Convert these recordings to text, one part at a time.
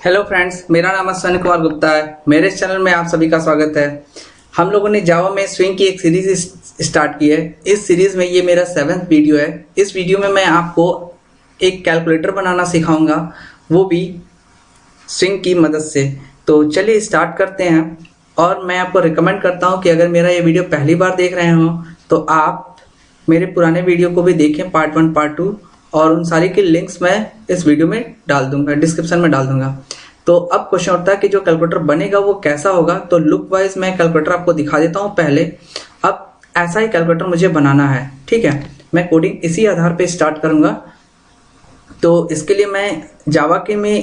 Hello friends, मेरा नाम अश्विनी कुमार गुप्ता है। मेरे इस चैनल में आप सभी का स्वागत है। हम लोगों ने जावा में स्विंग की एक सीरीज स्टार्ट की है। इस सीरीज में ये मेरा 7th वीडियो है। इस वीडियो में मैं आपको एक कैलकुलेटर बनाना सिखाऊंगा, वो भी स्विंग की मदद से। तो चलिए स्टार्ट करते हैं। और मैं आपको रिकमेंड करता हूँ कि अगर मेरा ये वीडियो पहली बार देख रहे हो तो आप मेरे पुराने वीडियो को भी देखें, पार्ट 1 पार्ट 2, और उन सारी की लिंक्स मैं इस वीडियो में डाल दूंगा, डिस्क्रिप्शन में डाल दूंगा। तो अब क्वेश्चन उठता है कि जो कैलकुलेटर बनेगा वो कैसा होगा। तो लुक वाइज मैं कैलकुलेटर आपको दिखा देता हूँ पहले। अब ऐसा ही कैलकुलेटर मुझे बनाना है, ठीक है। मैं कोडिंग इसी आधार पे स्टार्ट करूंगा। तो इसके लिए मैं जावा के लिए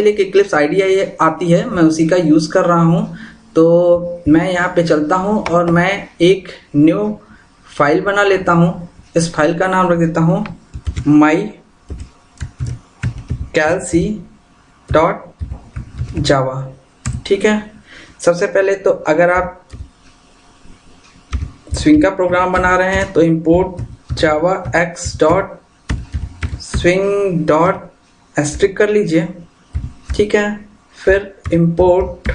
एक इक्लिप्स आईडी आती है, मैं उसी का यूज कर रहा हूँ। तो मैं यहाँ पे चलता हूँ और मैं एक न्यू फाइल बना लेता हूँ। इस फाइल का नाम रख देता हूँ mycalc.java, ठीक है। सबसे पहले तो अगर आप स्विंग का प्रोग्राम बना रहे हैं तो import java x.swing.asterisk कर लीजिए, ठीक है। फिर import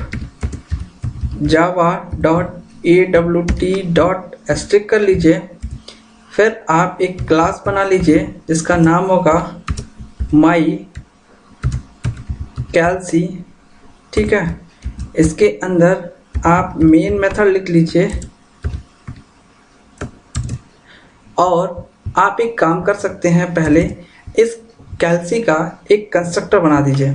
java.awt.asterisk कर लीजिए। फिर आप एक क्लास बना लीजिए जिसका नाम होगा mycalc, ठीक है। इसके अंदर आप मेन मेथड लिख लीजिए और आप एक काम कर सकते हैं, पहले इस कैल्सी का एक कंस्ट्रक्टर बना दीजिए।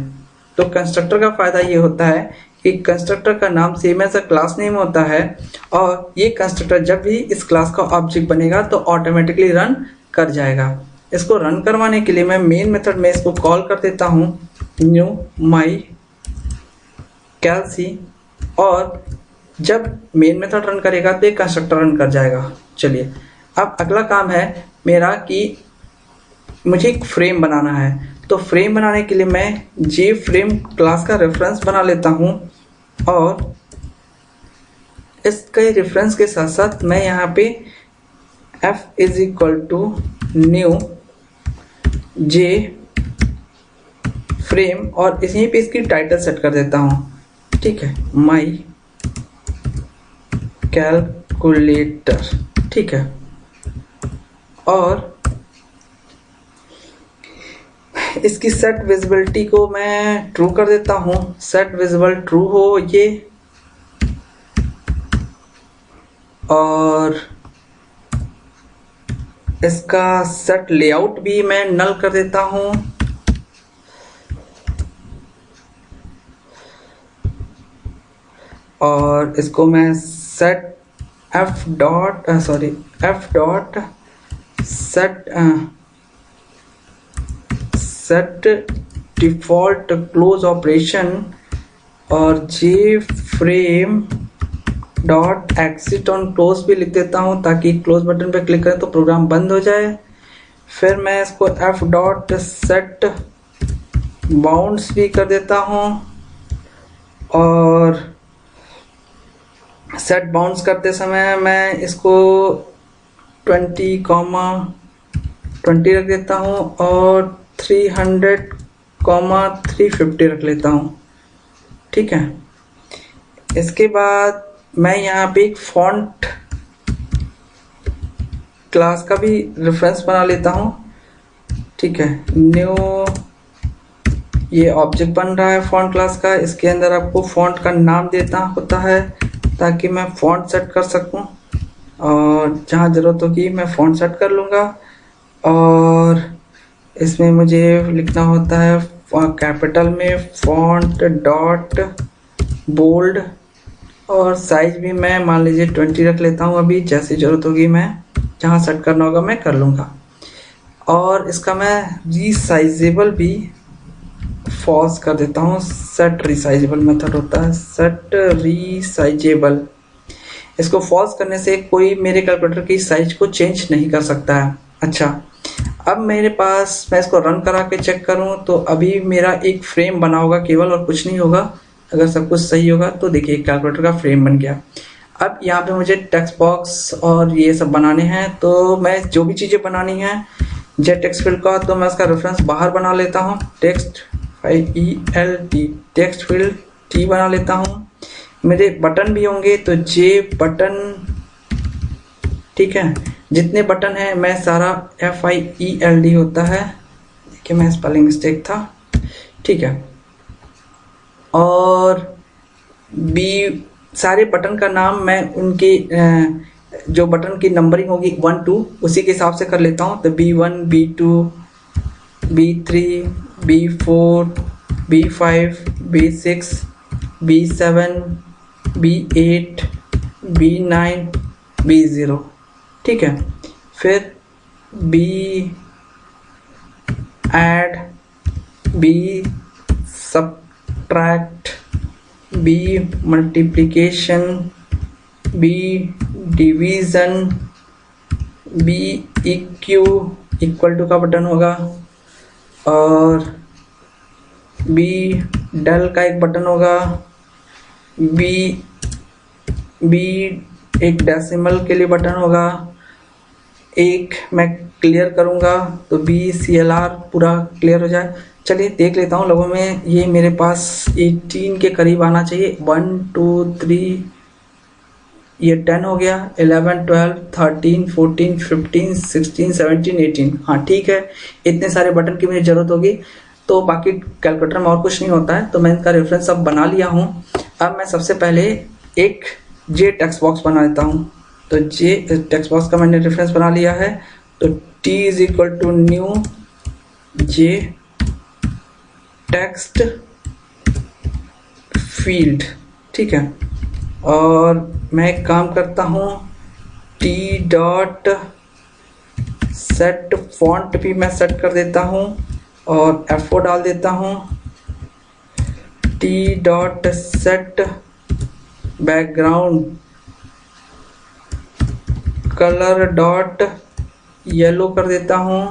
तो कंस्ट्रक्टर का फायदा ये होता है कि कंस्ट्रक्टर का नाम same as a class name होता है, और ये कंस्ट्रक्टर जब भी इस क्लास का ऑब्जेक्ट बनेगा तो ऑटोमेटिकली रन कर जाएगा। इसको रन करवाने के लिए मैं मेन मेथड में इसको कॉल कर देता हूँ न्यू mycalc, और जब मेन मेथड रन करेगा तो ये कंस्ट्रक्टर रन कर जाएगा। चलिए अब अगला काम है मेरा कि मुझे एक फ्रेम बनाना है। तो फ्रेम बनाने के लिए मैं JFrame क्लास का रेफरेंस बना लेता हूँ, और इसके रेफरेंस के साथ साथ मैं यहाँ पे f is equal to new JFrame और इसी पे इसकी टाइटल सेट कर देता हूँ, ठीक है, माई कैलकुलेटर, ठीक है। और इसकी सेट विजिबिलिटी को मैं ट्रू कर देता हूँ। सेट विजिबल ट्रू हो ये, और इसका सेट लेआउट भी मैं नल कर देता हूँ। और इसको मैं set f dot set default close operation और JFrame dot exit on close भी लिख देता हूँ, ताकि क्लोज बटन पे क्लिक करें तो प्रोग्राम बंद हो जाए। फिर मैं इसको f डॉट सेट बाउंड्स भी कर देता हूँ, और सेट बाउंड्स करते समय मैं इसको 20,20 रख देता हूँ और 300,350 रख लेता हूँ, ठीक है। इसके बाद मैं यहाँ पे एक फॉन्ट क्लास का भी रेफरेंस बना लेता हूँ, ठीक है। न्यू ये ऑब्जेक्ट बन रहा है फॉन्ट क्लास का, इसके अंदर आपको फॉन्ट का नाम देता होता है ताकि मैं फॉन्ट सेट कर सकूं, और जहाँ ज़रूरत होगी मैं फॉन्ट सेट कर लूँगा। और इसमें मुझे लिखना होता है कैपिटल में फॉन्ट डॉट बोल्ड, और साइज भी मैं मान लीजिए 20 रख लेता हूँ। अभी जैसी ज़रूरत होगी मैं जहाँ सेट करना होगा मैं कर लूँगा। और इसका मैं रीसाइजेबल भी फॉल्स कर देता हूँ। सेट रीसाइजेबल मेथड होता है, सेट रीसाइजेबल। इसको फॉल्स करने से कोई मेरे कैलकुलेटर की साइज को चेंज नहीं कर सकता है। अच्छा, अब मेरे पास मैं इसको रन करा के चेक करूं तो अभी मेरा एक फ्रेम बना होगा केवल, और कुछ नहीं होगा। अगर सब कुछ सही होगा तो देखिए कैलकुलेटर का फ्रेम बन गया। अब यहाँ पे मुझे टेक्स्ट बॉक्स और ये सब बनाने हैं, तो मैं जो भी चीज़ें बनानी है जेट टेक्स्ट फील्ड का, तो मैं उसका रेफरेंस बाहर बना लेता हूँ text FIELD text field T बना लेता हूँ। मेरे बटन भी होंगे तो J बटन, ठीक है। जितने बटन है मैं सारा FIELD होता है, देखिए मैं स्पेलिंग मिस्टेक था, ठीक है। और B सारे बटन का नाम मैं उनके जो बटन की नंबरिंग होगी 1 2 उसी के हिसाब से कर लेता हूँ। तो B1 B2 B3 B4 B5 B6 B7 B8 B9 B0, ठीक है। फिर B add, B subtract, B multiplication, B division, B equal to का बटन होगा, और B डल का एक बटन होगा, B एक डेसिमल के लिए बटन होगा, एक मैं क्लियर करूंगा तो BCLR पूरा क्लियर हो जाए। चलिए देख लेता हूँ लोगों में, ये मेरे पास 18 के करीब आना चाहिए। 1 2 3 ये 10 हो गया, 11 12 13 14 15 16 17 18, हाँ ठीक है। इतने सारे बटन की मुझे जरूरत होगी, तो बाकी कैलकुलेटर में और कुछ नहीं होता है, तो मैं इनका रेफरेंस अब बना लिया हूँ। अब मैं सबसे पहले एक J टेक्स्ट बॉक्स बना लेता हूँ। तो J टेक्स्ट बॉक्स का मैंने रेफरेंस बना लिया है, तो T is equal to new J text field, ठीक है। और मैं एक काम करता हूँ, T डॉट सेट फॉन्ट भी मैं सेट कर देता हूँ और F4 डाल देता हूँ। T dot set background colour dot yellow कर देता हूँ।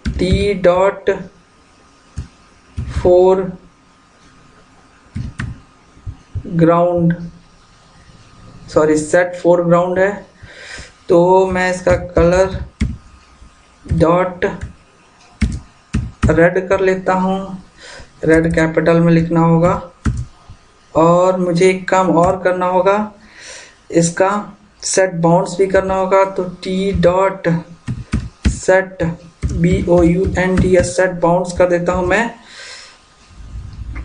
T dot four ground, sorry set foreground है, तो मैं इसका कलर डॉट रेड कर लेता हूँ, रेड कैपिटल में लिखना होगा। और मुझे एक काम और करना होगा, इसका सेट बाउंड्स भी करना होगा, तो T dot set BOUND set bounds कर देता हूँ मैं।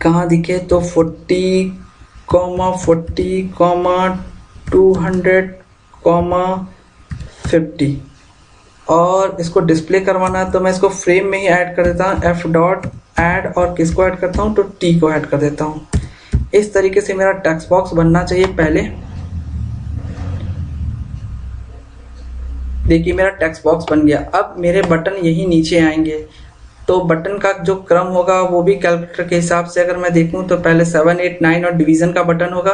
कहाँ दिखे तो 40, 200, 50, और इसको डिस्प्ले करवाना है तो मैं इसको फ्रेम में ही ऐड कर देता हूँ। F डॉट ऐड, और किसको ऐड करता हूँ तो T को ऐड कर देता हूँ। इस तरीके से मेरा टेक्स्ट बॉक्स बनना चाहिए। पहले देखिए मेरा टेक्स्ट बॉक्स बन गया। अब मेरे बटन यही नीचे आएंगे, तो बटन का जो क्रम होगा वो भी कैलकुलेटर के हिसाब से अगर मैं देखूं तो पहले 7 8 9 और डिवीजन का बटन होगा,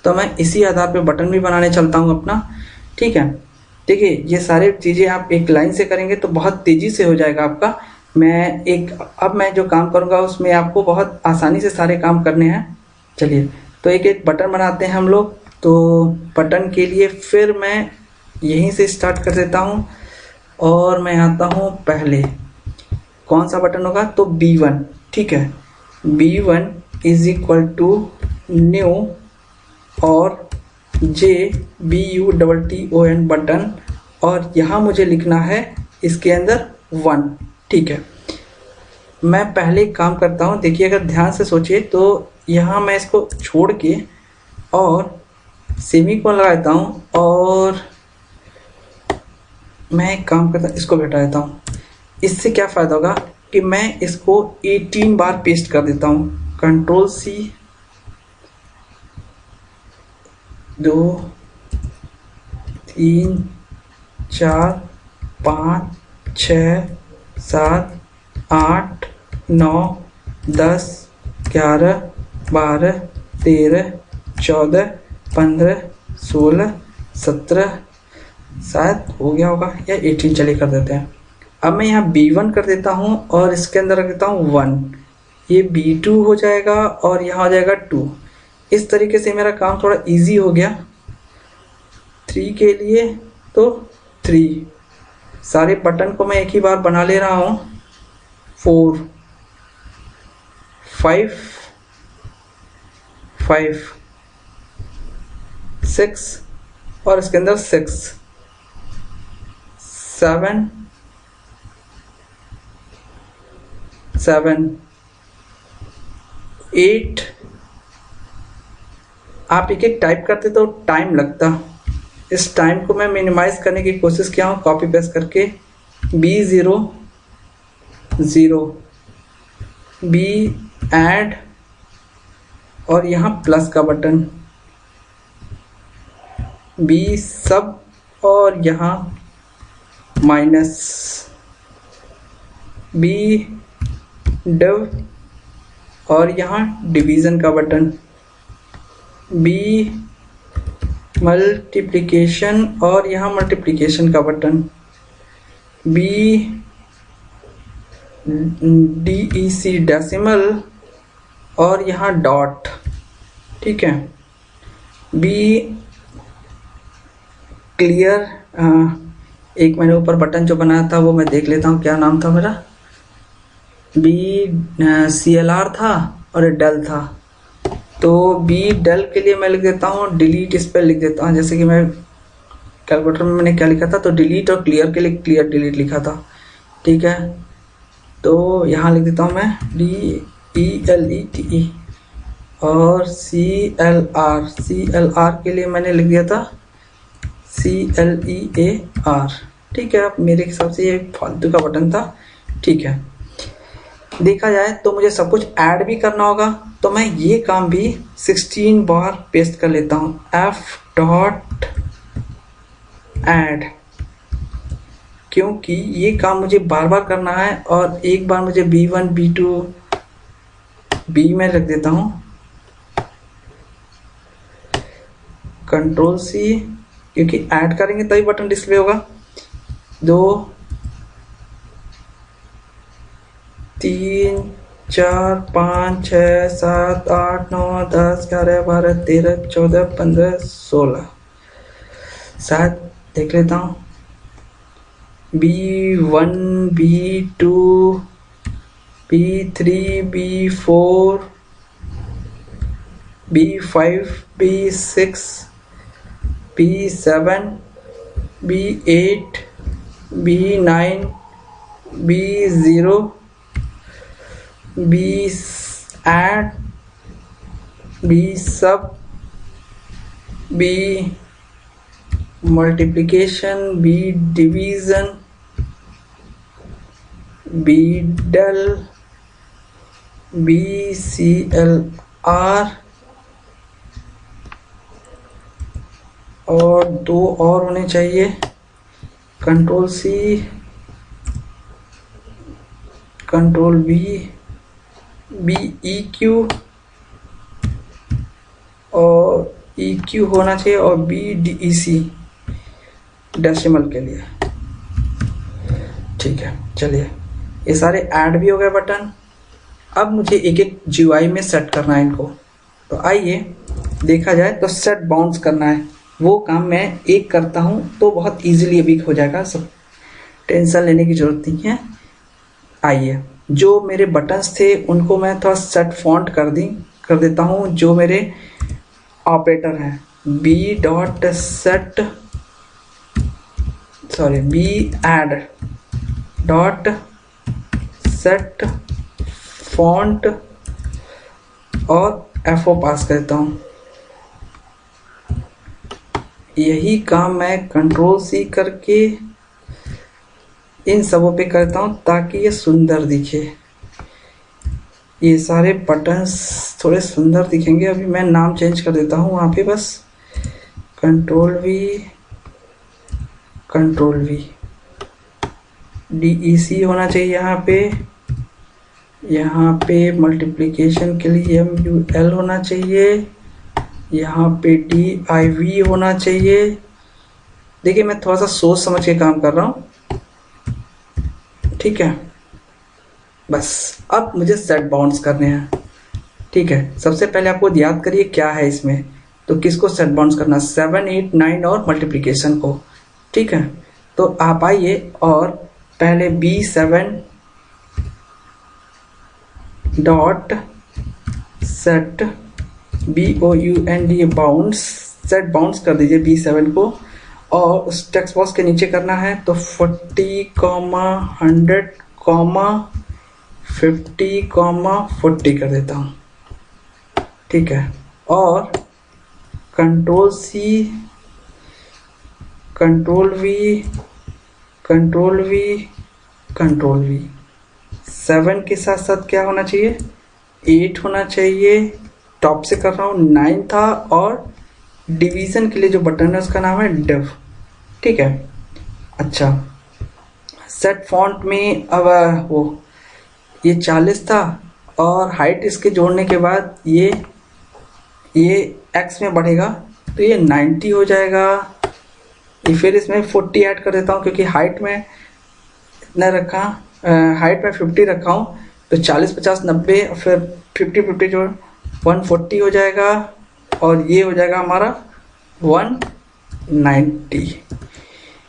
तो मैं इसी आधार पे बटन भी बनाने चलता हूं अपना, ठीक है। देखिए ये सारी चीजें आप एक लाइन से करेंगे तो बहुत तेजी से हो जाएगा आपका। अब मैं जो काम करूंगा उसमें आपको बहुत आसानी से सारे काम करने हैं। चलिए तो एक एक बटन बनाते हैं हम लोग। तो बटन के लिए फिर मैं यहीं से स्टार्ट कर देता हूं, और मैं आता हूं पहले कौन सा बटन होगा तो B1, ठीक है। B1 is equal to new और JBUTTON बटन, और यहाँ मुझे लिखना है इसके अंदर 1, ठीक है। मैं पहले काम करता हूँ, देखिए अगर ध्यान से सोचिए तो यहाँ मैं इसको छोड़ के और सेमीकोलन लगा देता हूँ, और मैं एक काम करता हूँ इसको हटा देता हूँ। इससे क्या फ़ायदा होगा कि मैं इसको 18 बार पेस्ट कर देता हूँ। कंट्रोल C, 2 3 4 5 6 7 8 9 10 11 12 13 14 15 16 17, शायद हो गया होगा, या 18 चलिए कर देते हैं। अब मैं यहाँ B1 कर देता हूँ और इसके अंदर रख देता हूँ 1, ये B2 हो जाएगा और यहाँ हो जाएगा 2। इस तरीके से मेरा काम थोड़ा इजी हो गया। 3 के लिए तो 3, सारे बटन को मैं एक ही बार बना ले रहा हूँ। 4 5 5 6 और इसके अंदर 6 7 7 8। आप एक एक टाइप करते तो टाइम लगता, इस टाइम को मैं मिनिमाइज करने की कोशिश किया हूँ कॉपी पेस्ट करके। B0 0 B ऐड और यहाँ प्लस का बटन, B सब और यहाँ माइनस, B डिव और यहाँ डिवीजन का बटन, B मल्टीप्लिकेशन और यहाँ मल्टीप्लिकेशन का बटन, B DEC डेसिमल और यहाँ डॉट। ठीक है, B क्लियर। एक मैंने ऊपर बटन जो बनाया था वो मैं देख लेता हूँ, क्या नाम था मेरा, B CLR था और डेल था। तो B डेल के लिए मैं लिख देता हूँ डिलीट, इस पर लिख देता हूँ, जैसे कि मैं कैलकुलेटर में मैंने क्या लिखा था, तो डिलीट और क्लियर के लिए क्लियर डिलीट लिखा था। ठीक है, तो यहाँ लिख देता हूँ मैं DELETE और CLR के लिए मैंने लिख दिया था CLEAR। ठीक है, अब मेरे हिसाब से ये फालतू का बटन था। ठीक है, देखा जाए तो मुझे सब कुछ ऐड भी करना होगा, तो मैं ये काम भी 16 बार पेस्ट कर लेता हूँ, F.add, क्योंकि ये काम मुझे बार बार करना है। और एक बार मुझे B1 B2 B में रख देता हूँ, Ctrl C, क्योंकि ऐड करेंगे तभी बटन डिस्प्ले होगा। 2 3 4 5 6 7 8 9 10 11 12 13 14 15 16, शायद देख लेता हूँ, B1 B2 B3 B4 B5 B6 B7 B8 B9 B0 B add B sub B multiplication B division B del B CLR और 2 और होने चाहिए, Ctrl C Ctrl V BEQ और EQ होना चाहिए और BDEC डेसिमल के लिए। ठीक है, चलिए ये सारे ऐड भी हो गए बटन। अब मुझे एक एक GUI में सेट करना है इनको, तो आइए देखा जाए तो सेट बाउंस करना है, वो काम मैं एक करता हूँ तो बहुत इजीली अभी हो जाएगा, सब टेंशन लेने की जरूरत नहीं है। आइए, जो मेरे बटन्स थे उनको मैं थोड़ा सेट फॉन्ट कर देता हूँ, जो मेरे ऑपरेटर हैं, B font और FO पास करता हूँ। यही काम मैं Ctrl C करके इन सबों पे करता हूँ ताकि ये सुंदर दिखे, ये सारे बटन्स थोड़े सुंदर दिखेंगे। अभी मैं नाम चेंज कर देता हूँ वहाँ पे, बस Ctrl V DEC होना चाहिए यहाँ पे मल्टीप्लिकेशन के लिए MUL होना चाहिए, यहाँ पे DIV होना चाहिए। देखिए मैं थोड़ा सा सोच समझ के काम कर रहा हूँ। ठीक है, बस अब मुझे सेट बाउंड्स करने हैं। ठीक है, सबसे पहले आपको याद करिए क्या है इसमें, तो किसको सेट बाउंड्स करना, 7 8 9 और मल्टीप्लिकेशन को। ठीक है, तो आप आइए और पहले B7 dot set BOUND bounds, set bounds कर दीजिए B7 को, और उस टेक्स्ट बॉक्स के नीचे करना है तो 40, 100, 50, 40 कर देता हूँ, ठीक है। और control C, control V, control V, control V। 7 के साथ साथ क्या होना चाहिए, 8 होना चाहिए। टॉप से कर रहा हूँ, 9 था, और डिवीजन के लिए जो बटन है उसका नाम है डिव, ठीक है। अच्छा, सेट फॉन्ट में अब वो ये 40 था, और हाइट इसके जोड़ने के बाद ये x में बढ़ेगा तो ये 90 हो जाएगा। फिर इसमें 40 ऐड कर देता हूँ, क्योंकि हाइट में इतना रखा, हाइट में 50 रखा हूँ, तो 40, 50, 90, फिर 50, 50 जोड़ 140 हो जाएगा, और ये हो जाएगा हमारा 190।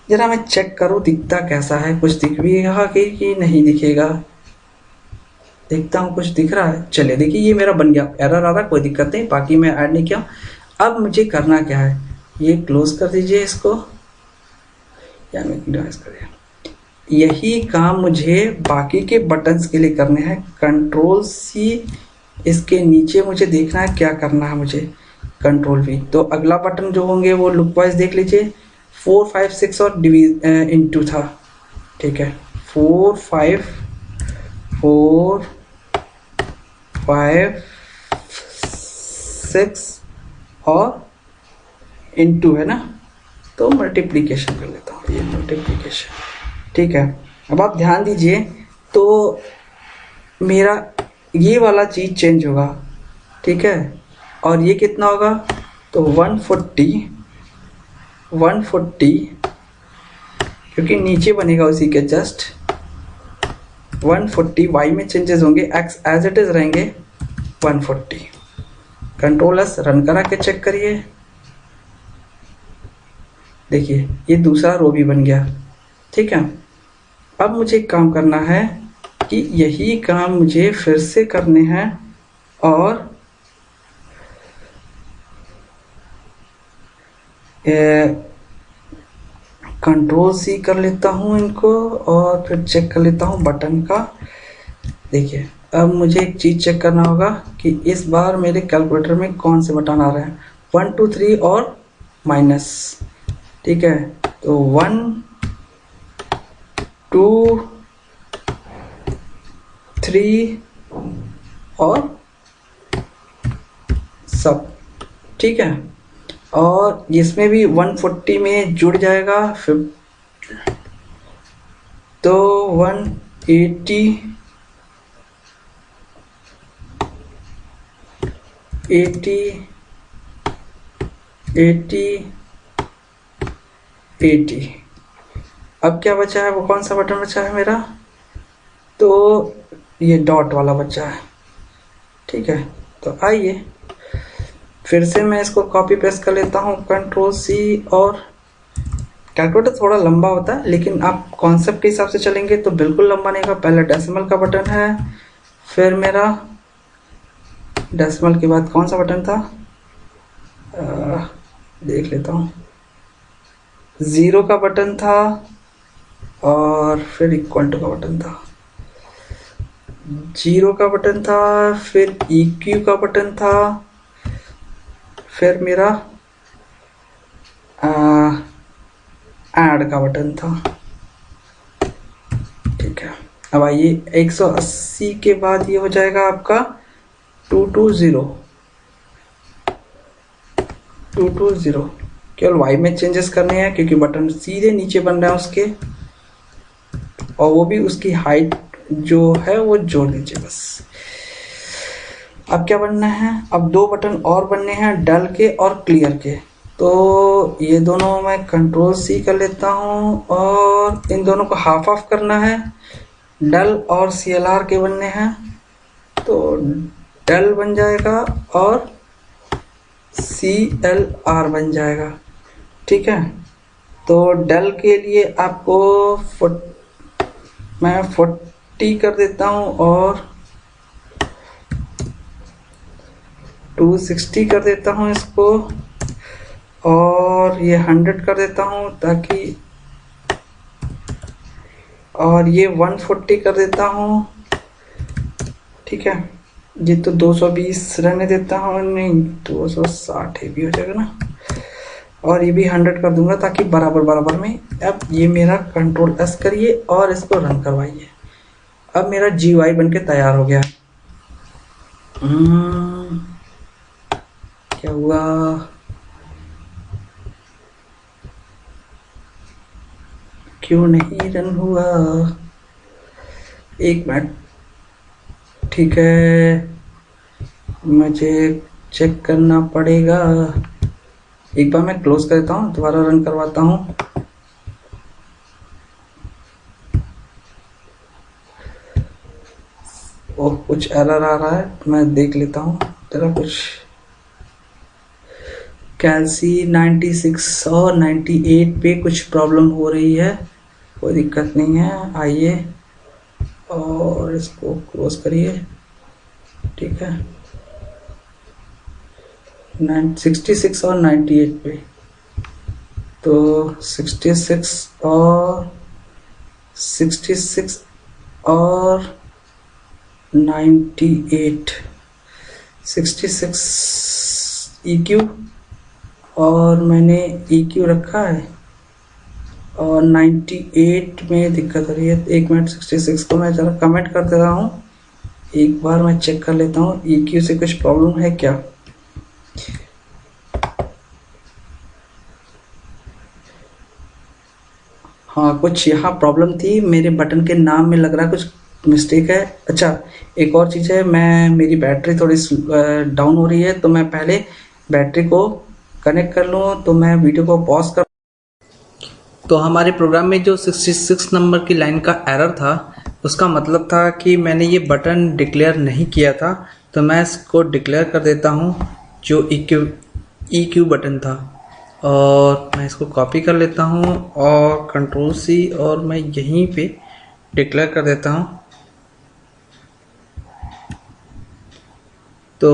जरा मैं चेक करूँ दिखता कैसा है, कुछ दिख भी रहा कि नहीं दिखेगा। देखता हूँ कुछ दिख रहा है। चलिए देखिए, ये मेरा बन गया, एरर आ रहा, कोई दिक्कत नहीं, बाकी मैं ऐड नहीं किया। अब मुझे करना क्या है, ये क्लोज कर दीजिए इसको, या मिनिमाइज करिए। यही काम मुझे बाकी के बटन्स के लिए करने हैं। कंट्रोल C, इसके नीचे मुझे देखना है क्या करना है मुझे, कंट्रोल V। तो अगला बटन जो होंगे वो लुक वाइज देख लीजिए, 4, 5, 6 और इनटू था, ठीक है। 4, 5, 6 और इनटू है ना, तो मल्टीप्लिकेशन कर लेता हूँ, ये मल्टीप्लिकेशन, ठीक है। अब आप ध्यान दीजिए, तो मेरा ये वाला चीज चेंज होगा, ठीक है। और ये कितना होगा, तो 140, क्योंकि नीचे बनेगा उसी के जस्ट 140। y में चेंजेस होंगे, x एज इट इज रहेंगे 140। कंट्रोल S रन करा के चेक करिए, देखिए ये दूसरा रो भी बन गया, ठीक है। अब मुझे एक काम करना है कि यही काम मुझे फिर से करने हैं, और कंट्रोल C कर लेता हूँ इनको, और फिर चेक कर लेता हूँ बटन का। देखिए अब मुझे एक चीज चेक करना होगा कि इस बार मेरे कैलकुलेटर में कौन से बटन आ रहे हैं, 1, 2, 3 और माइनस, ठीक है। तो 1, 2, 3 और सब, ठीक है। और इसमें भी 140 में जुड़ जाएगा, फिर तो 180, 80, 80। अब क्या बचा है, वो कौन सा बटन बचा है मेरा, तो ये डॉट वाला बचा है, ठीक है। तो आइए फिर से मैं इसको कॉपी पेस्ट कर लेता हूँ, कंट्रोल C। और कैलकुलेटर थोड़ा लंबा होता है, लेकिन आप कॉन्सेप्ट के हिसाब से चलेंगे तो बिल्कुल लंबा नहीं होगा। पहले डेसिमल का बटन है, फिर मेरा डेसिमल के बाद कौन सा बटन था, देख लेता हूँ, 0 का बटन था, और फिर इक्वल टू का बटन था, 0 का बटन था, फिर EQ का बटन था, फिर मेरा ऐड का बटन था, ठीक है। अब आइए 180 के बाद ये हो जाएगा आपका 220, केवल y में चेंजेस करने हैं, क्योंकि बटन सीधे नीचे बन रहा है उसके, और वो भी उसकी हाइट जो है वो जोड़ दीजिए बस। अब क्या बनना है, अब 2 बटन और बनने हैं, डल के और क्लियर के। तो ये दोनों मैं कंट्रोल C कर लेता हूँ, और इन दोनों को हाफ ऑफ करना है। डल और CLR के बनने हैं, तो डल बन जाएगा और CLR बन जाएगा, ठीक है। तो डल के लिए आपको मैं 40 कर देता हूँ, और 260 कर देता हूँ इसको, और ये 100 कर देता हूँ ताकि, और ये 140 कर देता हूँ। ठीक है, ये तो 220 रहने देता हूँ, नहीं 260 भी हो जाएगा ना, और ये भी 100 कर दूंगा ताकि बराबर बराबर में। अब ये मेरा कंट्रोल एस करिए और इसको रन करवाइए। अब मेरा GUI बनके तैयार हो गया। क्या हुआ? क्यों नहीं रन हुआ? एक मिनट, ठीक है, मुझे चेक करना पड़ेगा। एक बार मैं क्लोज करता हूँ, दोबारा रन करवाता हूँ। ओह, कुछ एरर आ रहा है, मैं देख लेता हूँ जरा। कुछ कैल्सी 96 और 98 पे कुछ प्रॉब्लम हो रही है, कोई दिक्कत नहीं है। आइए और इसको क्लोज करिए। ठीक है, 66 और 98 पे, तो 66 और 66 और 98, 66 EQ, और मैंने EQ रखा है, और 98 में दिक्कत हो रही है। एक मिनट, 66 को मैं जरा कमेंट कर दे रहा हूँ, एक बार मैं चेक कर लेता हूँ EQ से कुछ प्रॉब्लम है क्या। हाँ, कुछ यहाँ प्रॉब्लम थी, मेरे बटन के नाम में लग रहा है कुछ मिस्टेक है। अच्छा, एक और चीज़ है, मेरी बैटरी थोड़ी डाउन हो रही है, तो मैं पहले बैटरी को कनेक्ट कर लूँ, तो मैं वीडियो को पॉज कर। तो हमारे प्रोग्राम में जो 66 नंबर की लाइन का एरर था, उसका मतलब था कि मैंने ये बटन डिक्लेयर नहीं किया था। तो मैं इसको डिक्लेयर कर देता हूँ, जो EQ बटन था, और मैं इसको कॉपी कर लेता हूँ और Ctrl+C, और मैं यहीं पे डिक्लेयर कर देता हूँ। तो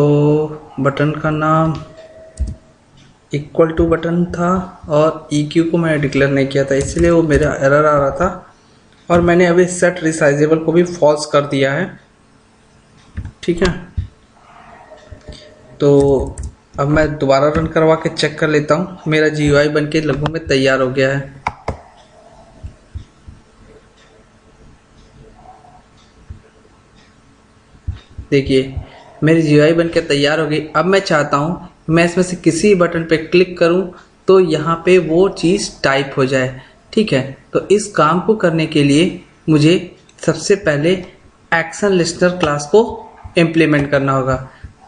बटन का नाम इक्वल टू बटन था, और EQ को मैंने डिक्लेयर नहीं किया था, इसलिए वो मेरा एरर आ रहा था। और मैंने अभी सेट रिसाइजेबल को भी फॉल्स कर दिया है। ठीक है, तो अब मैं दोबारा रन करवा के चेक कर लेता हूँ। मेरा GUI बनके लगभग में तैयार हो गया है। देखिए, मेरी GUI बनके तैयार हो गई। अब मैं चाहता हूँ मैं इसमें से किसी बटन पे क्लिक करूँ तो यहाँ पे वो चीज़ टाइप हो जाए। ठीक है, तो इस काम को करने के लिए मुझे सबसे पहले एक्शन लिस्टनर क्लास को इम्प्लीमेंट करना होगा।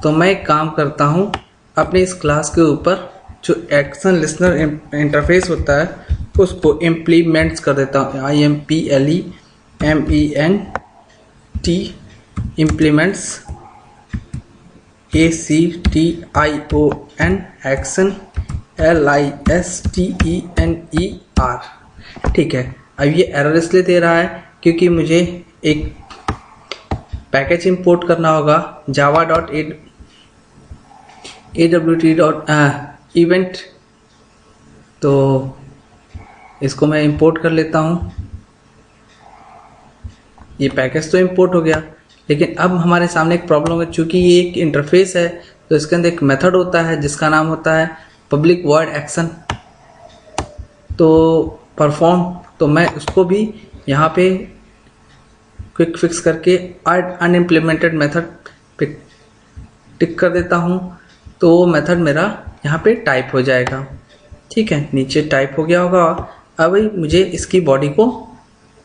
तो मैं एक काम करता हूँ, अपने इस क्लास के ऊपर जो एक्शन लिस्नर इंटरफेस होता है उसको इम्प्लीमेंट्स कर देता हूँ। IMPLEMENT implements ACTION action LISTENER। ठीक है, अब ये एरर इसलिए दे रहा है क्योंकि मुझे एक पैकेज इंपोर्ट करना होगा java.awt.event। तो इसको मैं इंपोर्ट कर लेता हूँ। ये पैकेज तो इंपोर्ट हो गया, लेकिन अब हमारे सामने एक प्रॉब्लम है। चूंकि ये एक इंटरफेस है, तो इसके अंदर एक मेथड होता है जिसका नाम होता है पब्लिक वॉइड एक्शन, तो परफॉर्म। तो मैं उसको भी यहाँ पे क्विक फिक्स करके ऐड अनइम्प्लीमेंटेड मेथड पे टिक कर देता हूँ, तो वो मेथड मेरा यहाँ पे टाइप हो जाएगा। ठीक है, नीचे टाइप हो गया होगा। अब मुझे इसकी बॉडी को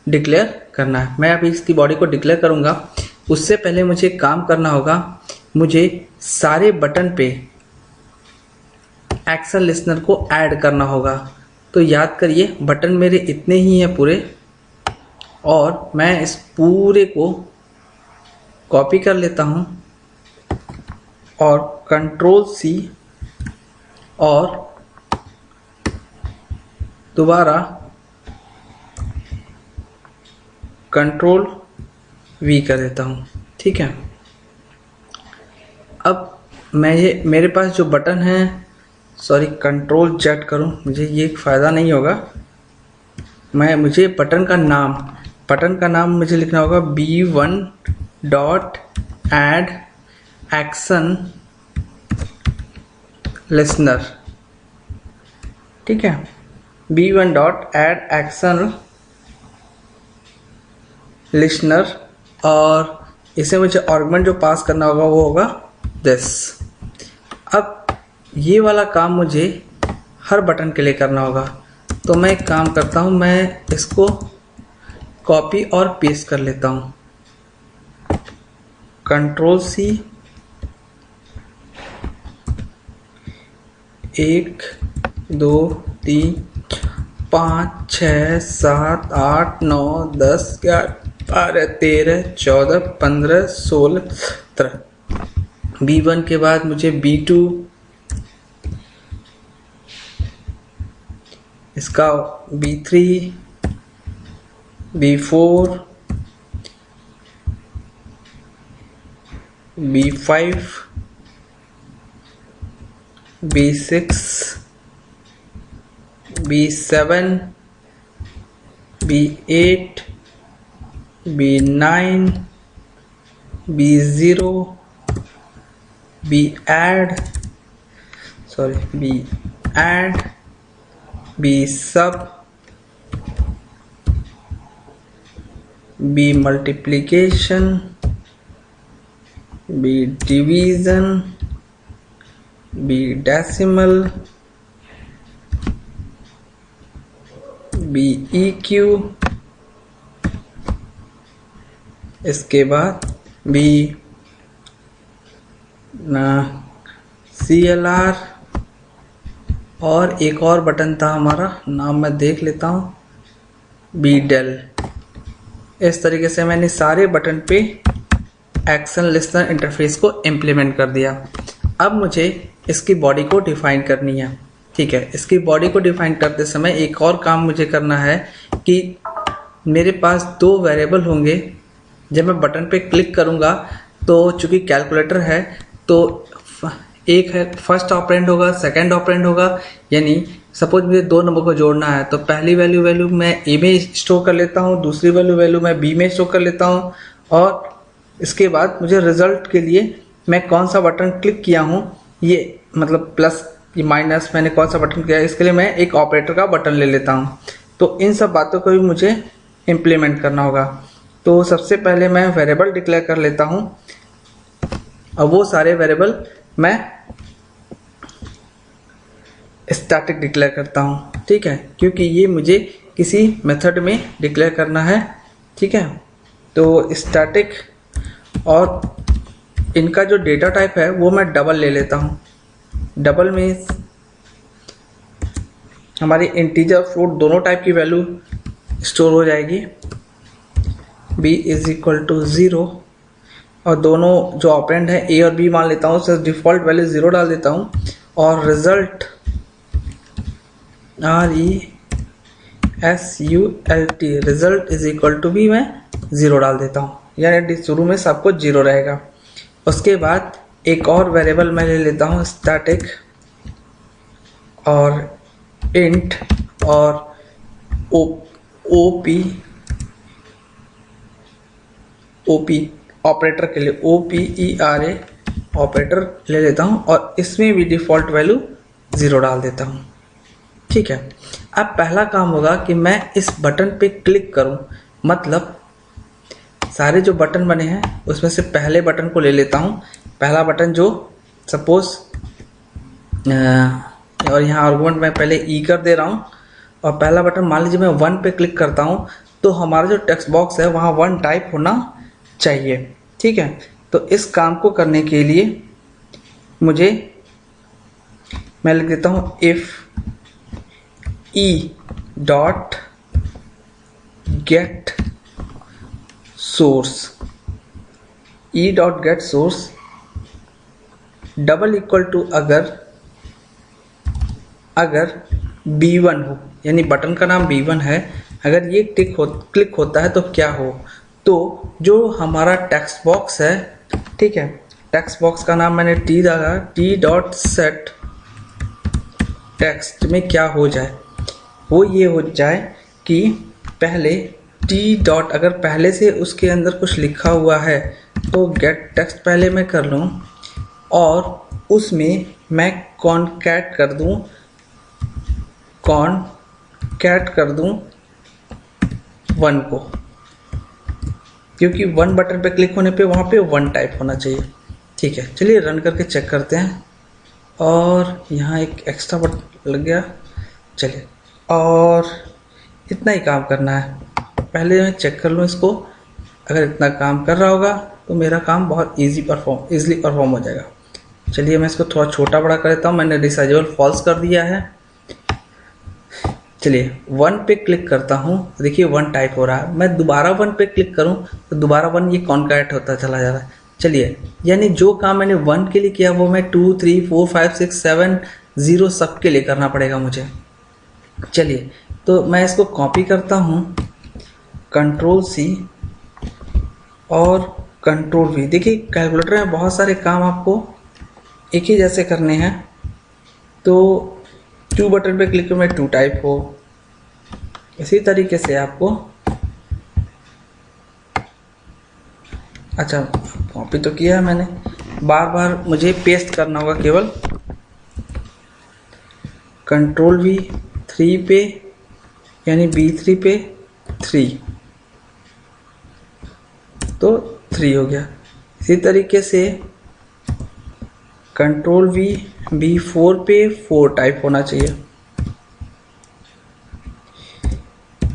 डिक्लेयर करना है। मैं अभी इसकी बॉडी को डिक्लेयर करूँगा, उससे पहले मुझे काम करना होगा। मुझे सारे बटन पे एक्शन लिस्नर को ऐड करना होगा। तो याद करिए, बटन मेरे इतने ही हैं पूरे, और मैं इस पूरे को कॉपी कर लेता हूँ और Ctrl+C और दोबारा Ctrl+V कर देता हूँ। ठीक है, अब ये मेरे पास जो बटन है, सॉरी कंट्रोल जेड करूं, मुझे ये फ़ायदा नहीं होगा। मुझे बटन का नाम मुझे लिखना होगा B1 dot add action listener. ठीक है, B1 dot add action listener, और इसे मुझे आर्गुमेंट जो पास करना होगा वो होगा दिस। अब ये वाला काम मुझे हर बटन के लिए करना होगा, तो मैं एक काम करता हूँ, मैं इसको कॉपी और पेस्ट कर लेता हूँ। Control C, 1 2 3 5 6 7 8 9 10 11 12 13 14 15 16 17। B1 के बाद मुझे B2, इसका B3, B4, B5, B6, B7, B8, B9, B0, B add, B sub, B multiplication, B division, B decimal, B EQ, इसके बाद B CLR, और एक और बटन था हमारा, नाम मैं देख लेता हूँ, B del। इस तरीके से मैंने सारे बटन पे एक्शन लिसनर इंटरफेस को इम्प्लीमेंट कर दिया। अब मुझे इसकी बॉडी को डिफाइन करनी है। ठीक है, इसकी बॉडी को डिफाइन करते समय एक और काम मुझे करना है कि मेरे पास 2 वेरिएबल होंगे। जब मैं बटन पे क्लिक करूंगा तो चूंकि कैलकुलेटर है, तो एक है फर्स्ट ऑपरेंड होगा, सेकंड ऑपरेंड होगा, यानी सपोज मुझे 2 नंबर को जोड़ना है तो पहली वैल्यू मैं ए में स्टोर कर लेता हूँ, दूसरी वैल्यू मैं बी में स्टोर कर लेता हूँ, और इसके बाद मुझे रिजल्ट के लिए मैं कौन सा बटन क्लिक किया हूँ, ये मतलब प्लस या माइनस मैंने कौन सा बटन किया, इसके लिए मैं एक ऑपरेटर का बटन ले लेता हूँ। तो इन सब बातों को भी मुझे इम्प्लीमेंट करना होगा। तो सबसे पहले मैं वेरिएबल डिक्लेयर कर लेता हूँ, और वो सारे वेरिएबल मैं स्टैटिक डिक्लेयर करता हूँ। ठीक है, क्योंकि ये मुझे किसी मेथड में डिक्लेयर करना है। ठीक है, तो स्टैटिक, और इनका जो डेटा टाइप है वो मैं डबल ले लेता हूँ। डबल में हमारी इंटीजर और फ्लोट दोनों टाइप की वैल्यू स्टोर हो जाएगी। b इज इक्वल टू 0, और दोनों जो ऑपरेंड है a और b मान लेता हूँ, उससे डिफॉल्ट वैल्यू 0 डाल देता हूँ, और result RESULT result is equal to b मैं 0 डाल देता हूँ, यानी शुरू में सब कुछ 0 रहेगा। उसके बाद एक और वेरिएबल मैं ले लेता हूँ स्टैटिक, और इंट, और OP ऑपरेटर के लिए OPERA ऑपरेटर ले लेता हूँ, और इसमें भी डिफॉल्ट वैल्यू 0 डाल देता हूँ। ठीक है, अब पहला काम होगा कि मैं इस बटन पे क्लिक करूं, मतलब सारे जो बटन बने हैं उसमें से पहले बटन को ले लेता हूं। पहला बटन जो सपोज, और यहाँ आर्गुमेंट मैं पहले ई कर दे रहा हूं, और पहला बटन मान लीजिए मैं 1 पे क्लिक करता हूं, तो हमारा जो टेक्स्ट बॉक्स है वहाँ 1 टाइप होना चाहिए। ठीक है, तो इस काम को करने के लिए मैं लिख देता हूँ if e dot get source, double equal to अगर B1 हो, यानी बटन का नाम B1 है, अगर ये क्लिक होता है तो क्या हो, तो जो हमारा टेक्स्ट बॉक्स है, ठीक है, टेक्स्ट बॉक्स का नाम मैंने टी डाला, टी डॉट सेट टेक्स्ट में क्या हो जाए, वो ये हो जाए कि पहले टी डॉट, अगर पहले से उसके अंदर कुछ लिखा हुआ है तो गेट टेक्स्ट पहले मैं कर लूँ और उसमें मैं कॉनकैट कर दूँ 1 को, क्योंकि 1 बटन पे क्लिक होने पे वहाँ पे 1 टाइप होना चाहिए। ठीक है, चलिए रन करके चेक करते हैं। और यहाँ एक एक्स्ट्रा बटन लग गया। चलिए, और इतना ही काम करना है। पहले मैं चेक कर लूँ इसको, अगर इतना काम कर रहा होगा तो मेरा काम बहुत इजीली परफॉर्म हो जाएगा। चलिए मैं इसको थोड़ा छोटा बड़ा कर देता हूँ। मैंने रिसाइजेबल फॉल्स कर दिया है। चलिए 1 पे क्लिक करता हूँ, देखिए 1 टाइप हो रहा है। मैं दोबारा 1 पे क्लिक करूँ तो दोबारा 1 ये कॉन्कैट होता चला जा रहा है। चलिए, यानी जो काम मैंने 1 के लिए किया वो मैं 2 3 4 5 6 7 0 सब के लिए करना पड़ेगा मुझे। चलिए, तो मैं इसको कॉपी करता हूँ, कंट्रोल C और कंट्रोल V। देखिए कैलकुलेटर में बहुत सारे काम आपको एक ही जैसे करने हैं, तो 2 बटन पे क्लिक में 2 टाइप हो, इसी तरीके से आपको, अच्छा कॉपी तो किया है मैंने, बार बार मुझे पेस्ट करना होगा केवल। कंट्रोल V 3 पे, यानी B3 पे 3, तो 3 हो गया। इसी तरीके से कंट्रोल V B4 पे 4 टाइप होना चाहिए।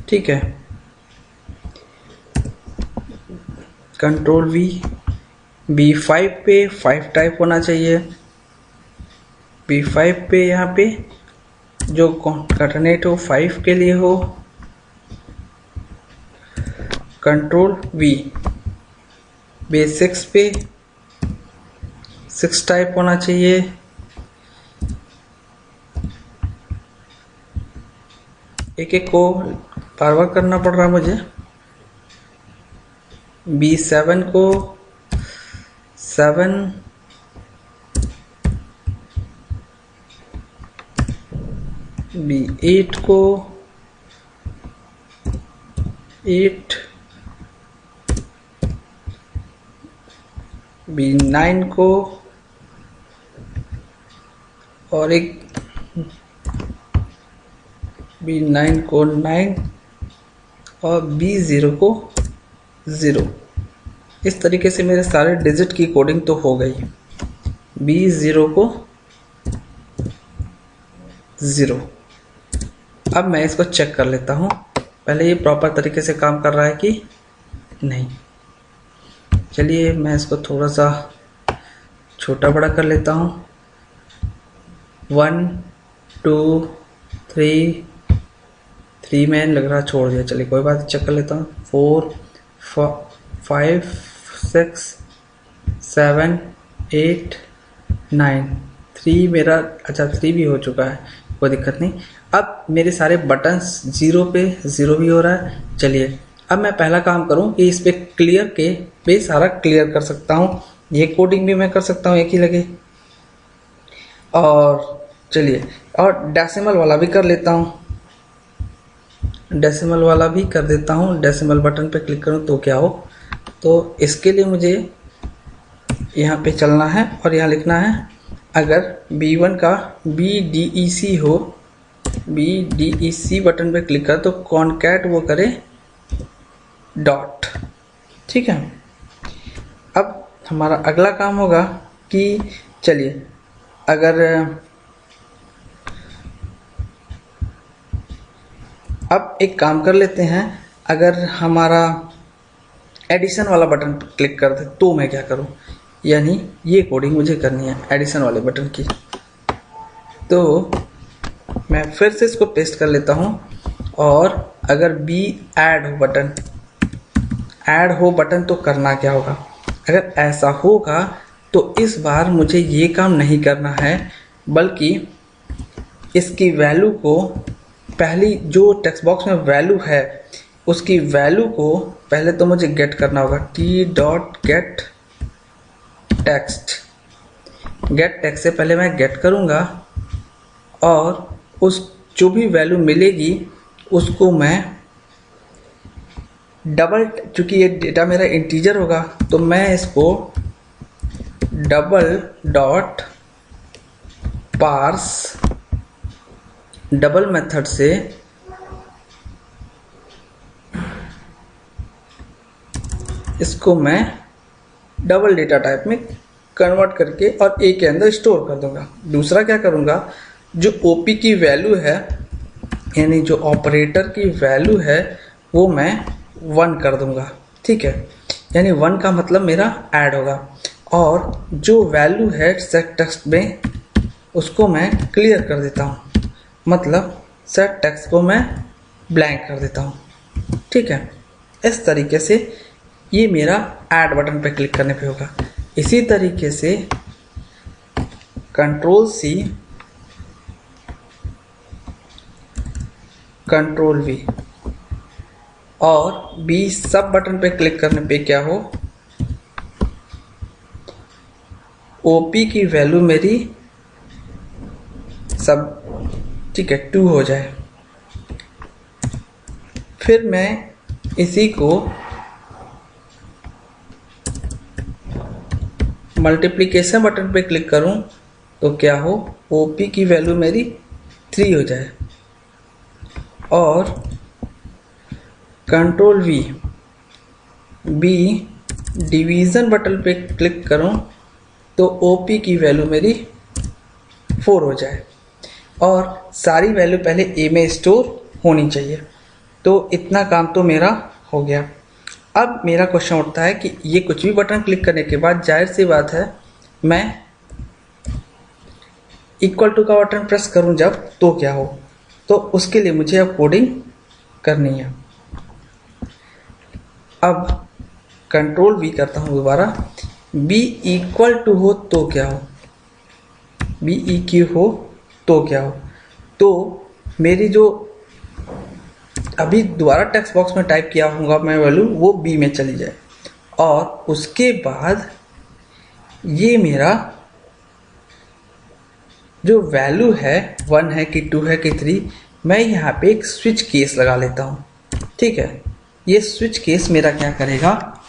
ठीक है, कंट्रोल V B5 पे 5 टाइप होना चाहिए। B5 पे यहाँ पे जो कॉन्कैटिनेट हो 5 के लिए हो। कंट्रोल V B6 पे 6 टाइप होना चाहिए। एक एक को बार बार करना पड़ रहा मुझे। B7 को 7, B8 को 8, B9 को, और एक B9 को 9 और B0 को 0। इस तरीके से मेरे सारे डिजिट की कोडिंग तो हो गई। B0 को 0। अब मैं इसको चेक कर लेता हूँ पहले ये प्रॉपर तरीके से काम कर रहा है कि नहीं। चलिए मैं इसको थोड़ा सा छोटा बड़ा कर लेता हूँ। 1 2 3 में लग रहा छोड़ दिया, चलिए कोई बात, चेक कर लेता हूँ। 4 5 6 7 8 9 3 मेरा, अच्छा 3 भी हो चुका है, कोई दिक्कत नहीं। अब मेरे सारे बटन्स 0 पे 0 भी हो रहा है। चलिए अब मैं पहला काम करूं कि इस पे क्लियर के पे सारा क्लियर कर सकता हूं। ये कोडिंग भी मैं कर सकता हूं एक ही लगे। और चलिए, और डेसिमल वाला भी कर लेता हूं, डेसिमल वाला भी कर देता हूं। डेसिमल बटन पे क्लिक करूं तो क्या हो, तो इसके लिए मुझे यहाँ पे चलना है और यहाँ लिखना है, अगर B1 का BDEC हो, BDEC बटन पे क्लिक कर तो कॉनकैट वो करे डॉट। ठीक है, अब हमारा अगला काम होगा कि चलिए, अगर अब एक काम कर लेते हैं, अगर हमारा एडिशन वाला बटन क्लिक कर दे तो मैं क्या करूं, यानी ये कोडिंग मुझे करनी है एडिशन वाले बटन की। तो मैं फिर से इसको पेस्ट कर लेता हूं, और अगर बी ऐड हो बटन तो करना क्या होगा। अगर ऐसा होगा तो इस बार मुझे ये काम नहीं करना है, बल्कि इसकी वैल्यू को, पहली जो टेक्स्ट बॉक्स में वैल्यू है उसकी वैल्यू को पहले तो मुझे गेट करना होगा। t.get text. गेट टेक्स्ट से पहले मैं गेट करूँगा और उस जो भी वैल्यू मिलेगी उसको मैं डबल, चूँकि ये डेटा मेरा इंटीजर होगा तो मैं इसको double dot parse double method से इसको मैं डबल डेटा टाइप में कन्वर्ट करके और ए के अंदर स्टोर कर दूंगा। दूसरा क्या करूंगा, जो ओपी की वैल्यू है यानी जो ऑपरेटर की वैल्यू है वो मैं 1 कर दूंगा। ठीक है, यानी 1 का मतलब मेरा ऐड होगा और जो वैल्यू है सेट टेक्स्ट में उसको मैं क्लियर कर देता हूँ, मतलब सेट टेक्स्ट को मैं ब्लैंक कर देता हूँ। ठीक है, इस तरीके से ये मेरा ऐड बटन पे क्लिक करने पे होगा। इसी तरीके से कंट्रोल सी कंट्रोल वी और बी सब बटन पे क्लिक करने पे क्या हो, ओपी की वैल्यू मेरी सब ठीक है 2 हो जाए। फिर मैं इसी को मल्टीप्लिकेशन बटन पे क्लिक करूं तो क्या हो, ओपी की वैल्यू मेरी 3 हो जाए और control V B division button पे क्लिक करूं तो ओपी की वैल्यू मेरी 4 हो जाए और सारी वैल्यू पहले ए में स्टोर होनी चाहिए। तो इतना काम तो मेरा हो गया। अब मेरा क्वेश्चन उठता है कि ये कुछ भी बटन क्लिक करने के बाद जाहिर सी बात है मैं इक्वल टू का बटन प्रेस करूं जब तो क्या हो, तो उसके लिए मुझे अब कोडिंग करनी है। अब कंट्रोल वी करता हूं दोबारा, बी इक्वल टू हो तो क्या हो, बी ई क्यू हो तो क्या हो, तो मेरी जो अभी दोबारा टेक्स्ट बॉक्स में टाइप किया होगा मैं वैल्यू वो बी में चली जाए और उसके बाद ये मेरा जो वैल्यू है 1 है कि 2 है कि 3, मैं यहाँ पे एक स्विच केस लगा लेता हूँ। ठीक है, ये स्विच केस मेरा क्या करेगा,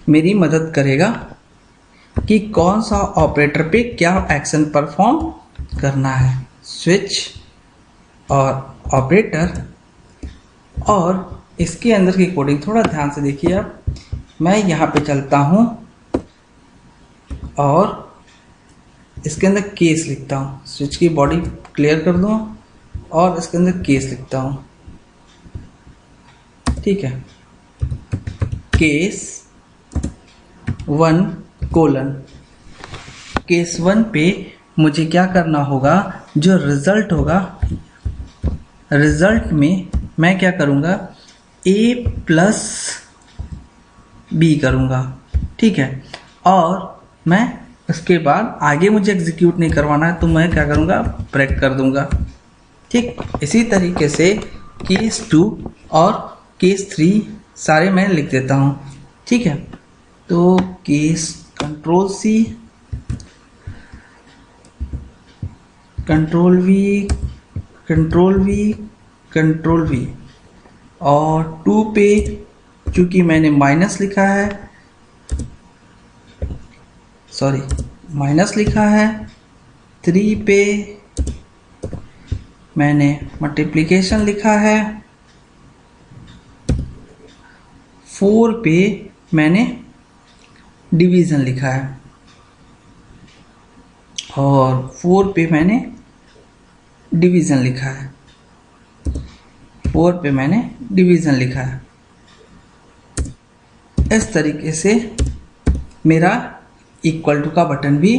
मेरी मदद करेगा कि कौन सा ऑपरेटर पे क्या एक्शन परफॉर्म करना है, स्विच और ऑपरेटर। और इसके अंदर की कोडिंग थोड़ा ध्यान से देखिए आप, मैं यहाँ पे चलता हूँ और इसके अंदर केस लिखता हूँ, स्विच की बॉडी क्लियर कर दूँ और इसके अंदर केस लिखता हूँ। ठीक है, केस 1 कोलन, केस 1 पे मुझे क्या करना होगा, जो रिजल्ट होगा रिजल्ट में मैं क्या करूँगा, a प्लस बी करूँगा। ठीक है, और मैं उसके बाद आगे मुझे एग्जीक्यूट नहीं करवाना है तो मैं क्या करूँगा, ब्रेक कर दूँगा। ठीक, इसी तरीके से केस 2 और केस 3 सारे मैं लिख देता हूँ। ठीक है, तो case control C control V control V control V और 2 पे चूंकि मैंने माइनस लिखा है, सॉरी माइनस लिखा है, 3 पे मैंने मल्टीप्लिकेशन लिखा है, 4 पे मैंने डिवीज़न लिखा है और 4 पे मैंने डिवीज़न लिखा है, 4 पे मैंने डिवीज़न लिखा है। इस तरीके से मेरा इक्वल टू का बटन भी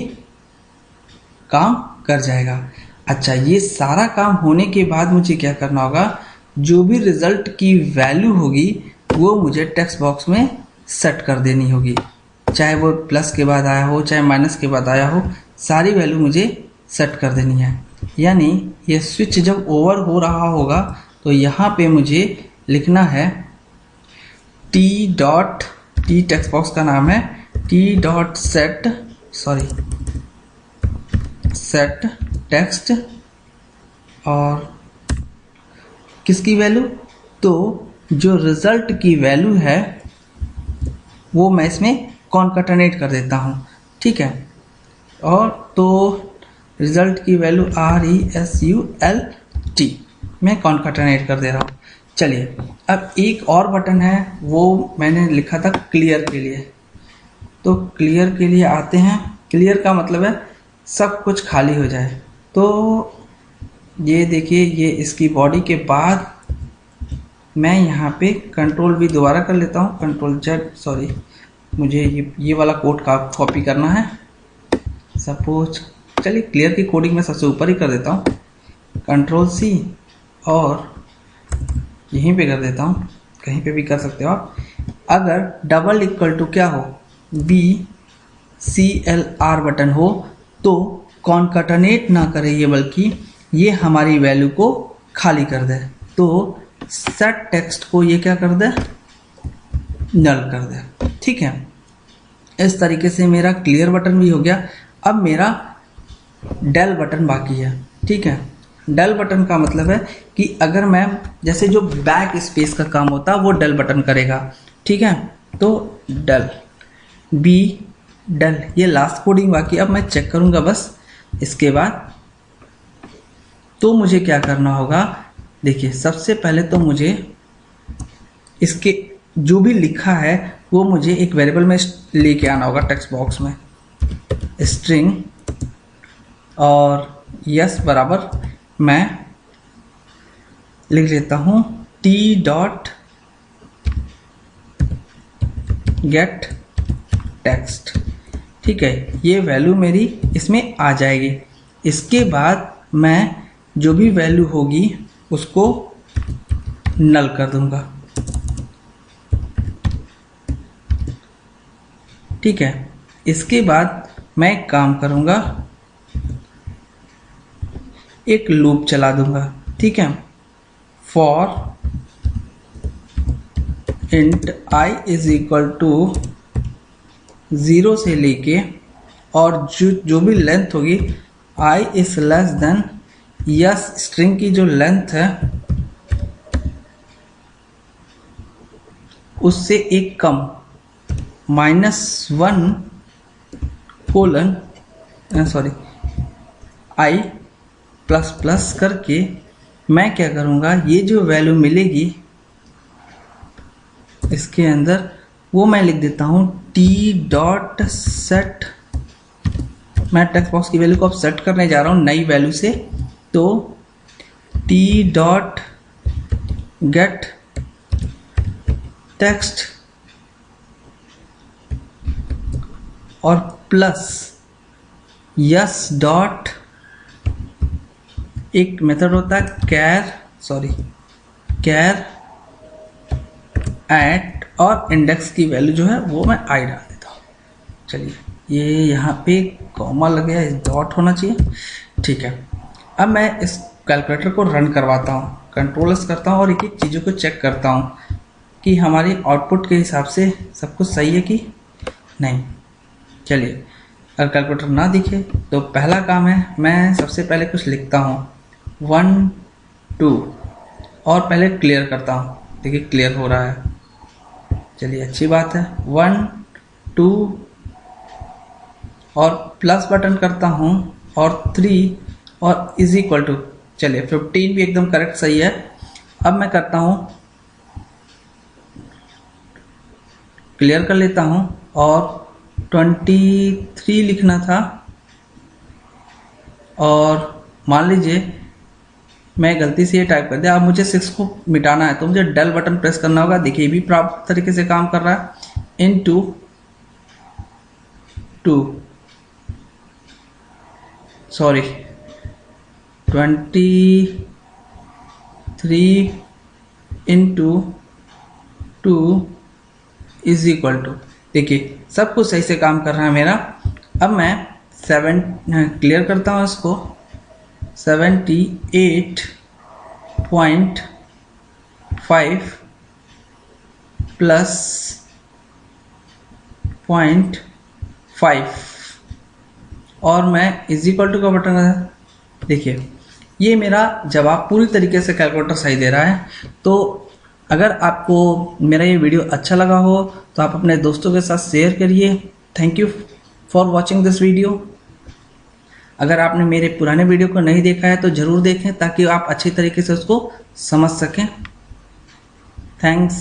काम कर जाएगा। अच्छा, ये सारा काम होने के बाद मुझे क्या करना होगा, जो भी रिजल्ट की वैल्यू होगी वो मुझे टेक्स्ट बॉक्स में सेट कर देनी होगी, चाहे वो प्लस के बाद आया हो चाहे माइनस के बाद आया हो, सारी वैल्यू मुझे सेट कर देनी है। यानी ये स्विच जब ओवर हो रहा होगा तो यहाँ पे मुझे लिखना है टी टेक्स्ट बॉक्स का नाम है टी डॉट सेट टेक्स्ट और किसकी वैल्यू, तो जो रिजल्ट की वैल्यू है वो मैं इसमें कॉन्कैटिनेट कर देता हूँ, ठीक है। और तो रिजल्ट की वैल्यू RESULT मैं कॉन्कैटिनेट कर दे रहा हूँ। चलिए अब एक और बटन है, वो मैंने लिखा था क्लियर के लिए, तो क्लियर के लिए आते हैं। क्लियर का मतलब है सब कुछ खाली हो जाए। तो ये देखिए, ये इसकी बॉडी के बाद मैं यहाँ पे कंट्रोल V दोबारा कर लेता हूँ, कंट्रोल Z, सॉरी मुझे ये वाला कोड का कॉपी करना है। सपोज चलिए क्लियर की कोडिंग में सबसे ऊपर ही कर देता हूँ, कंट्रोल C और यहीं पे कर देता हूँ, कहीं पे भी कर सकते हो आप। अगर डबल इक्वल टू क्या हो, BCLR बटन हो तो कॉन्कैटिनेट ना करे ये, बल्कि ये हमारी वैल्यू को खाली कर दे। तो सेट टेक्स्ट को ये क्या कर दे, नल कर दे, ठीक है। इस तरीके से मेरा क्लियर बटन भी हो गया। अब मेरा डेल बटन बाकी है, ठीक है। डेल बटन का मतलब है कि अगर मैं जैसे जो बैक स्पेस का काम होता है वो डेल बटन करेगा, ठीक है। तो डेल डेल ये लास्ट कोडिंग बाकी। अब मैं चेक करूंगा बस इसके बाद। तो मुझे क्या करना होगा, देखिए सबसे पहले तो मुझे इसके जो भी लिखा है वो मुझे एक वेरिएबल में लेके आना होगा, टेक्स्ट बॉक्स में स्ट्रिंग, और यस बराबर मैं लिख लेता हूं T डॉट गेट टेक्स्ट, ठीक है। ये वैल्यू मेरी इसमें आ जाएगी। इसके बाद मैं जो भी वैल्यू होगी उसको नल कर दूंगा, ठीक है। इसके बाद मैं एक काम करूंगा, एक लूप चला दूंगा, ठीक है। For int I is equal to 0 से लेके और जो भी लेंथ होगी I is less than, yes string की जो लेंथ है उससे एक कम, -1 कोलन I प्लस करके मैं क्या करूँगा, ये जो वैल्यू मिलेगी इसके अंदर वो मैं लिख देता हूँ T डॉट सेट। मैं टेक्स्ट बॉक्स की वैल्यू को अब सेट करने जा रहा हूँ नई वैल्यू से, तो T डॉट गेट टेक्स्ट और प्लस यस डॉट, एक मेथड होता है कैर एट, और इंडेक्स की वैल्यू जो है वो मैं I डाल देता हूँ। चलिए ये यहाँ पे कॉमा लग गया, डॉट होना चाहिए, ठीक है। अब मैं इस कैलकुलेटर को रन करवाता हूँ, कंट्रोल S करता हूँ और एक एक चीज़ों को चेक करता हूँ कि हमारी आउटपुट के हिसाब से सब कुछ सही है कि नहीं। चलिए अगर कैलकुलेटर ना दिखे तो पहला काम है, मैं सबसे पहले कुछ लिखता हूँ 1 2 और पहले क्लियर करता हूँ। देखिए क्लियर हो रहा है, चलिए अच्छी बात है। 1 2 और प्लस बटन करता हूँ और 3 और इज इक्वल टू, चलिए 15 भी एकदम करेक्ट सही है। अब मैं करता हूँ क्लियर कर लेता हूँ और 23 लिखना था, और मान लीजिए मैं गलती से ये टाइप कर दिया। अब मुझे 6 को मिटाना है तो मुझे डेल बटन प्रेस करना होगा। देखिए भी प्राप्त तरीके से काम कर रहा है। Into 23 into 2 is equal to, देखिए सब कुछ सही से काम कर रहा है मेरा। अब मैं 7 क्लियर करता हूँ इसको, 78.5 प्लस 0.5 5 और मैं इज इक्वल टू का बटन, देखिए ये मेरा जवाब पूरी तरीके से कैलकुलेटर सही दे रहा है। तो अगर आपको मेरा ये वीडियो अच्छा लगा हो तो आप अपने दोस्तों के साथ शेयर करिए। Thank you for watching this video. अगर आपने मेरे पुराने वीडियो को नहीं देखा है तो ज़रूर देखें ताकि आप अच्छी तरीके से उसको समझ सकें। थैंक्स।